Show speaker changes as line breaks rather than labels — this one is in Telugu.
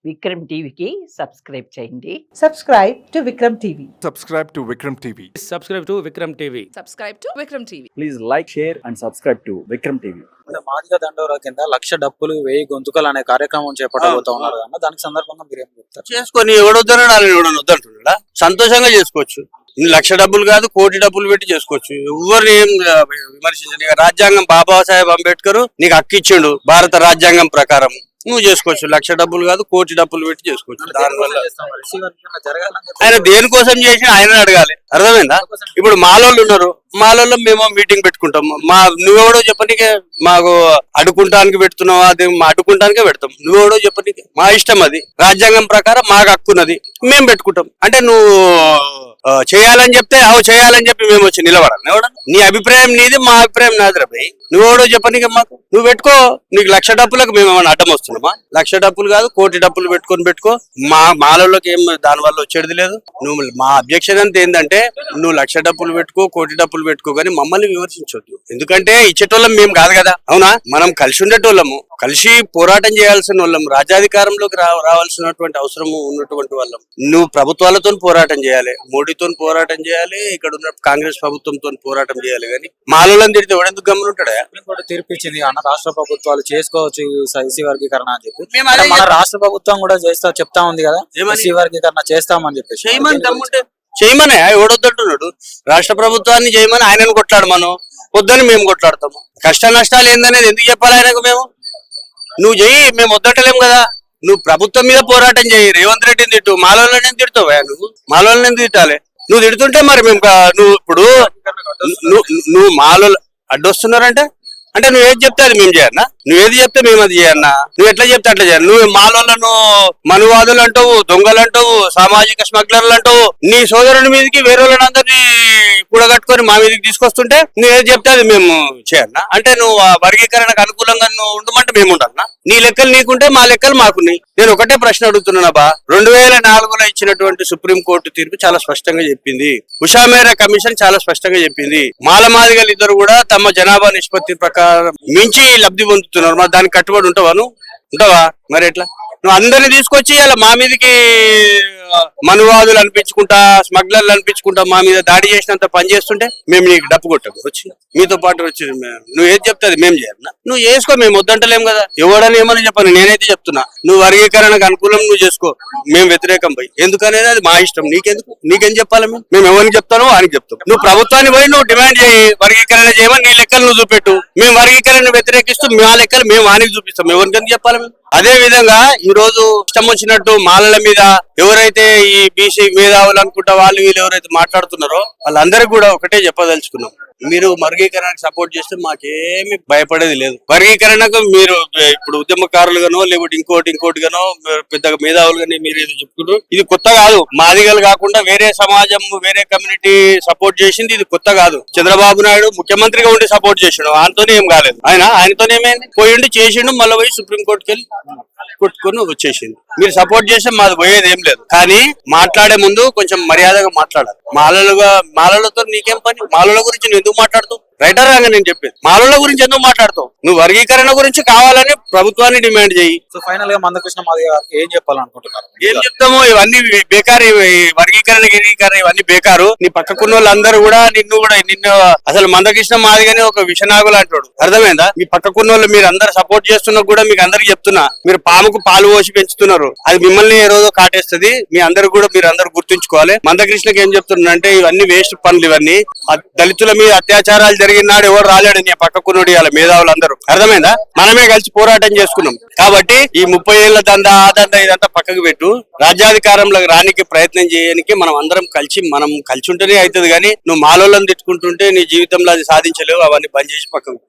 విక్రమ్ టీవీకి సబ్స్క్రైబ్ చేయండి.
Subscribe to Vikram TV.
Subscribe to Vikram TV.
Subscribe to Vikram TV.
Subscribe to Vikram TV.
Please like, share and subscribe to Vikram TV.
అంటే మాదిగ దండోరా కింద 1,00,000 డప్పులు 1000 గొంతుకలు అనే కార్యక్రమం చేపట్టబోతా ఉన్నారు కదా, దానికి సందర్భంగా మీరు ఏం చెప్తారు?
చేసుకొని ఎవడొద్దన్నాడు వాళ్ళని ఎవడొద్దంటున్నాడా? సంతోషంగా చేసుకోవచ్చు. 1,00,000 డబ్బులు కాదు, 1,00,000 డబ్బులు పెట్టి చేసుకోవచ్చు. ఎవరిని ఏం విమర్శించండి. రాజ్యాంగం బాబాసాహెబ్ అంబేద్కర్ నీకు హక్కు ఇచ్చిండు భారత రాజ్యాంగం ప్రకారం. నువ్వు చేసుకోవచ్చు. 1,00,000 డబ్బులు కాదు, 1,00,000 డబ్బులు పెట్టి చేసుకోవచ్చు. దానివల్ల ఆయన దేనికోసం చేసి ఆయన అడగాలి. అర్థమైందా? ఇప్పుడు మాలోళ్ళు ఉన్నారు, మాలోళ్ళు మేము మీటింగ్ పెట్టుకుంటాం. నువ్వెవడో చెప్పనీకే మాకు అడుకుంటానికి పెడుతున్నావు, అది అడ్డుకుంటానికే పెడతాం. నువ్వెవడో చెప్పనీకే మా ఇష్టం, అది రాజ్యాంగం ప్రకారం మాకు హక్కున్నది, మేము పెట్టుకుంటాం. అంటే నువ్వు చేయాలని చెప్తే చేయాలని చెప్పి మేము వచ్చి నిలబడాలి. ఎవడా నీ అభిప్రాయం నీది, మా అభిప్రాయం నాది. రాబాయి నువ్వెవడో చెప్పనీకే మాకు. నువ్వు పెట్టుకో. నీకు 1,00,000 డబ్బులకు మేము ఏమైనా అడ్డం వస్తున్నామా? 1,00,000 డబ్బులు కాదు, 1,00,000 డబ్బులు పెట్టుకో. మాలోళ్ళకి ఏం దాని వల్ల వచ్చేది లేదు. నువ్వు మా అబ్జెక్షన్ అంతా ఏంటంటే నువ్వు 1,00,000 డబ్బులు పెట్టుకో, 1,00,000 డబ్బులు పెట్టుకో, కానీ మమ్మల్ని విమర్శించొద్దు. ఎందుకంటే ఇచ్చేటోళ్ళం మేము కాదు కదా. అవునా? మనం కలిసి ఉండేటోళ్ళము, కలిసి పోరాటం చేయాల్సిన వాళ్ళం, రాజ్యాధికారంలోకి రావాల్సినటువంటి అవసరం ఉన్నటువంటి వాళ్ళం. నువ్వు ప్రభుత్వాలతో పోరాటం చేయాలి, మోడీతో పోరాటం చేయాలి, ఇక్కడ ఉన్న కాంగ్రెస్ ప్రభుత్వంతో పోరాటం చేయాలి. కానీ మాలోళ్ళని తిడితే ఎవడెందుకు గమనుంటాడా?
కూడా తీర్పిచ్చింది అన్న, రాష్ట్ర ప్రభుత్వాలు చేసుకోవచ్చు ఎస్సీ వర్గీకరణ అని చెప్పి.
మేము అదే
మన రాష్ట్ర ప్రభుత్వం కూడా చెప్తా ఉంది కదా, ఎస్సీ వర్గీకరణ చేస్తామని చెప్పేసి.
చేయమని తమ్ముంటే చేయమనే ఎవడొద్దంటున్నాడు. రాష్ట్ర ప్రభుత్వాన్ని చేయమని ఆయనను కొట్లాడు, మనం వద్దని మేము కొట్లాడతాము. కష్ట నష్టాలు ఏందనేది ఎందుకు చెప్పాలి ఆయనకు? నువ్వు చెయ్యి, మేము వద్దటలేం కదా. నువ్వు ప్రభుత్వం మీద పోరాటం చేయి. రేవంత్ రెడ్డిని తిట్టు, మాలోళ్ళని తిడతావా? మాలోళ్ళని ఎందుకు తిట్టాలి? నువ్వు తిడుతుంటే మరి మేము నువ్వు ఇప్పుడు నువ్వు మాలో అడ్డొస్తున్నారంటే అంటే నువ్వు ఏది చెప్తే అది మేము చేయన్నా, నువ్వు ఏది చెప్తే మేము అది చేయన్నా, నువ్వు ఎట్లా చెప్తే అట్లా చేయాలి. నువ్వు మాలోళ్ళను మనువాదులు అంటావు, దొంగలు అంటావు, సామాజిక స్మగ్లర్లు అంటావు. నీ సోదరుని మీదకి వేరే వాళ్ళని అందరినీ కూడగట్టుకొని మా మీదకి తీసుకొస్తుంటే నువ్వు ఏది చెప్తే అది మేము చేయన్నా. అంటే నువ్వు ఆ వర్గీకరణకు అనుకూలంగా నువ్వు ఉండమంటే మేము ఉండన్నా. నీ లెక్కలు నీకుంటే మా లెక్కలు మాకున్నాయి. నేను ఒకటే ప్రశ్న అడుగుతున్నాను బా. 2004లో ఇచ్చినటువంటి సుప్రీంకోర్టు తీర్పు చాలా స్పష్టంగా చెప్పింది. ఉషా మేరా కమిషన్ చాలా స్పష్టంగా చెప్పింది. మాదిగలు ఇద్దరు కూడా తమ జనాభా నిష్పత్తి ప్రకారం మించి లబ్ధి పొందుతున్నారు. మరి దానికి కట్టుబడి ఉంటావా? మరి ఎట్లా? నువ్వు అందరిని తీసుకొచ్చి అలా మా మీదకి మనువాదులు అనిపించుకుంటా, స్మగ్లర్లు అనిపించుకుంటా మా మీద దాడి చేసినంత పని చేస్తుంటే మేము నీకు డప్పు కొట్టాము. వచ్చి మీతో పాటు వచ్చి నువ్వు ఏది చెప్తే అది మేము చేయాలన్నా. నువ్వు చేసుకో, మేము వద్దంటలేం కదా. ఎవడని ఏమని చెప్పాను, నేనైతే చెప్తున్నా. నువ్వు వర్గీకరణకు అనుకూలం నువ్వు చేసుకో, మేము వ్యతిరేకం పోయి. ఎందుకనేది అది మా ఇష్టం. నీకేం చెప్పాలి? మేము ఎవరికి చెప్తానో వారికి చెప్తాం. నువ్వు ప్రభుత్వాన్ని పోయి నువ్వు డిమాండ్ చేయి, వర్గీకరణ చేయమని నీ లెక్కలు నువ్వు చూపెట్టు. మేము వర్గీకరణ వ్యతిరేకిస్తూ మా లెక్కలు మేము వానికి చూపిస్తాం. ఎవరికని చెప్పాలి? మేము అదే విధంగా ఈ రోజు ఇష్టం వచ్చినట్టు మాలల మీద ఎవరైతే ఈ బీసీ మేధావులు అనుకుంటా వాళ్ళు వీళ్ళు ఎవరైతే మాట్లాడుతున్నారో వాళ్ళందరికీ కూడా ఒకటే చెప్పదలుచుకున్నాం. మీరు వర్గీకరణకు సపోర్ట్ చేస్తే మాకేమి భయపడేది లేదు. వర్గీకరణకు మీరు ఇప్పుడు ఉద్యమకారులుగానో లేకపోతే ఇంకోటి గానో పెద్దగా మేధావులు గానీ మీరు ఏదో చెప్పుకుంటారు. ఇది కొత్త కాదు. మాదిగలు కాకుండా వేరే సమాజం, వేరే కమ్యూనిటీ సపోర్ట్ చేసింది. ఇది కొత్త కాదు. చంద్రబాబు నాయుడు ముఖ్యమంత్రిగా ఉండి సపోర్ట్ చేసిండు, ఆయనతోనే ఏం కాలేదు. ఆయనతోనే ఏమైంది? పోయిండి చేసిండు, మళ్ళీ పోయి సుప్రీంకోర్టుకి వెళ్ళి కొట్టుకొని వచ్చేసింది. మీరు సపోర్ట్ చేస్తే మాది పోయేది ఏం లేదు. కానీ మాట్లాడే ముందు కొంచెం మర్యాదగా మాట్లాడాలి. మాలలతో నీకేం పని? మాలల గురించి నువ్వు ఎందుకు మాట్లాడుతావు? రైటర్ రాగా నేను చెప్పేది, మాలల గురించి ఎందుకు మాట్లాడుతావు? నువ్వు వర్గీకరణ గురించి కావాలని ప్రభుత్వాన్ని డిమాండ్ చేయి.
సో ఫైనల్ గా మందకృష్ణ మాదిగ ఏం చెప్పాలనుకుంటున్నారు?
ఏం చెప్తామో ఇవన్నీ బేకారు. వర్గీకరణ ఇవన్నీ బేకారు. నీ పక్కకున్న వాళ్ళందరూ కూడా నిన్ను అసలు మందకృష్ణ మాదిగని ఒక విషనాగులు అంటాడు. అర్థమైందా? మీ పక్కకున్న వాళ్ళు మీరు అందరు సపోర్ట్ చేస్తున్నా కూడా మీకు అందరికి చెప్తున్నా, మీరు పాముకు పాలు పోసి పెంచుతున్నారు. అది మిమ్మల్ని ఏ రోజు కాటేస్తుంది. మీ అందరు కూడా మీరు అందరు గుర్తుంచుకోవాలి. మందకృష్ణకి ఏం చెప్తున్నా అంటే ఇవన్నీ వేస్ట్ పనులు. ఇవన్నీ దళితుల మీద అత్యాచారాలు జరిగినాడు ఎవరు రాలేడు నీ పక్కకున్నోడు ఇవాళ మేధావులు అందరూ. అర్థమైందా? మనమే కలిసి పోరాటం చేసుకున్నాం. కాబట్టి ఈ 30 ఏళ్ల దందా ఆ దందా ఇదంతా పక్కకు పెట్టు. రాజ్యాధికారంలోకి రానికి ప్రయత్నం చేయడానికి మనం అందరం కలిసి ఉంటేనే అవుతుంది. కానీ నువ్వు మాలోళ్ళని తిట్టుకుంటుంటే నీ జీవితంలో అది సాధించలేవు. అవన్నీ బంద్ చేసి పక్కకు